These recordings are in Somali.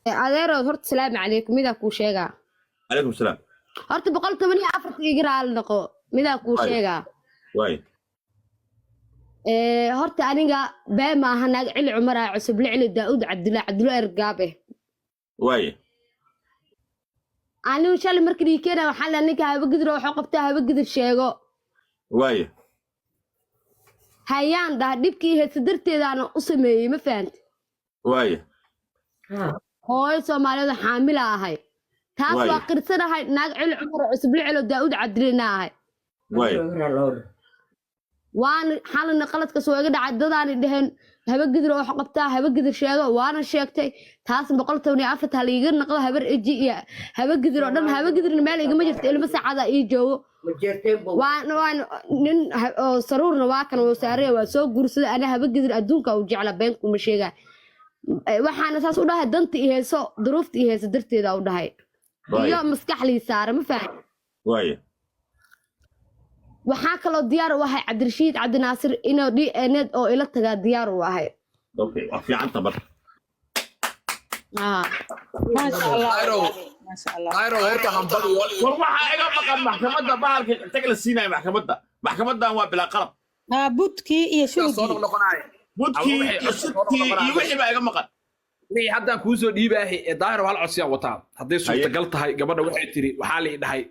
adeero horta salaam calaykum midaa kuu sheegaa عليكم السلام horta 114 iga raali noqo midaa kuu sheegaa واي horta aniga bee maaha naag cili cumar ah cusub cili daa'uud cabdulla ergaabe واي anigu shalay markii keena waxaa la ninka haba gidir oo wuxuu qabtaa haba gidir sheego واي hayaan daa dhibkii heedsa darteedaana u sameeyey ma fahanti واي hooyo Soomaaliyeed xaamil ahay taas waa qirsanahay naag cili cumar cusub cili daa'uud cabdulla ahay واي waan xalina qaladka soo iga dhacay dadaan dhaheen haba gidir oo wax qabtaa haba gidir sheego waana sheegtay taas 114 hal iga naqdo habar eji iyo haba gidir oo dhan haba gidirna meel igama jirto ilmo saacada ii joogo waan nin oo saruurna waa kan oo saaray waa soo guursaday ana haba gidir adduunka u jecla been kuma sheega waxaana saas u dhahay danta i heeso duruufta i heeso darteeda u dhahay iyo maskaxlii saara ma fahmi واي waxaa kaloo diyaar u ahay Cabdirashiid Cabdinaasir inuu DNA oo ila taga diyaar u ahay اوكي في عن تبر ما شاء الله ما شاء الله ayro horta hambal والله ايغا مقن محكمه بحالك تقل السيناي محكمه waa bila qalab بوتكي iyo soo shulgi noqonay budkii isbtii iyo wixii baa iga maqan wixii haddaan kuu soo dhiibaahay ee daahir hal codsiya wataa hadday suurtagal tahay gabadha waxay tiri waxaa la dhahay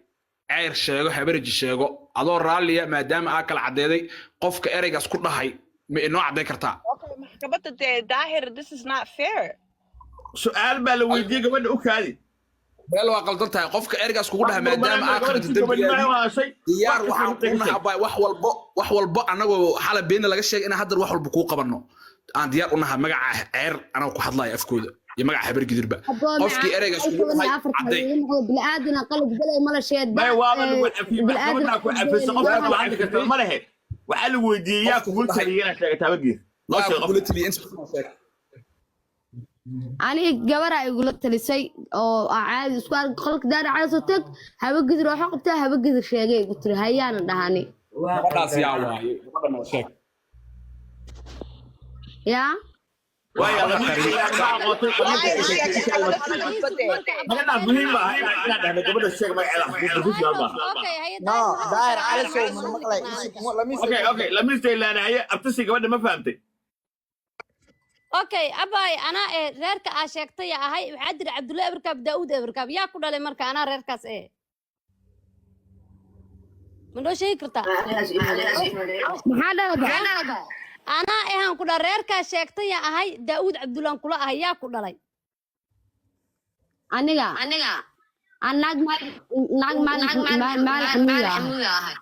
ceyr sheego habarji sheego adoo raaliya maadaama aa kala cadeeday qofka ereygaas ku dhahay ma inoo cadeyn kartaa Okay, maxkamadda dee daahir, this is not fair. su'aal baa la weydiiyey gabadha u kaadi meel waa qaldan tahay qofka ereygaas kugu dhahay maadaama aa kala dambigaadi diyaar waxaan ku nahabay wax walbo anagoo xala beena laga sheegay in haddar wax walba kuu qabanno aan diyaar u nahay magaca ceyr anoo ku hadlaya afkooda iyo magaca habar gidirba qofkii ereygaas kugu dhahay caday bilaadan qalad galay mala sheed may waaba lagu gabadha ku cafisa qofka ku hadli karta ma lehe waxaa la weydiiyey yaa kugu taliyana sheegay tabagiir loo waa sheego kula taliya inta sheeg ani gabara igula talisay oo caadi isku arag qolka daar caadi tag haba gidir oo qabtaa haba gidir sheegay igu tiri hayaan dhahani gabadhaas yaa waaye gabadha ma sheeg ya waayo la aqootay gabadha muhiim ah inaad dhahdo gabadha sheeg magaceeda ku jaalba No, daahir cali sow mana maqlay okay lamiistay laanahay abtasi gabadha ma fahamtay okay abay ana reerka aa sheegtay ahay waxa dir Cabdulla Ibrkaab Daawud Ibrkaab yaa ku dhalay marka ana reerkaas ma loo sheegi kartaa maxaa dhalada ana ahaan ku dhalay reerka sheegtay ahay Daawud Cabdullaan kula ahay yaa ku dhalay aniga anag mal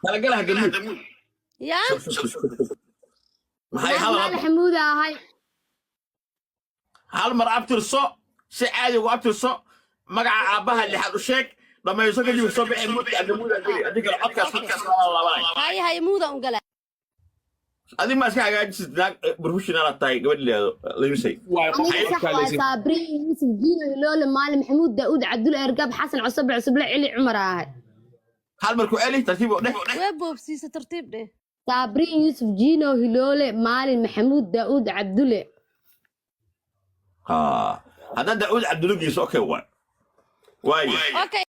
kala galaha galmud yaa maxay hal xamuud ahay hal mar abtirso si caadi ugu abtirso magaca aabaha lixad u sheeg dhamayso kadib soo bixi muddo adiga codkaas hay muuda un gala adi ma iska hagaajisid naag professional tahay gabadh leedo leemisay صابري يوسف جينا لولا مال محمود داود عبد الارقاب حسن عصب علي عمر هاي hal mar ku eli tartiib oo dheh way boobsiisa tartiib dheh صابري يوسف جينا هلولة مال محمود داود عبد الله ha hada daud abdulugiis okay waay okay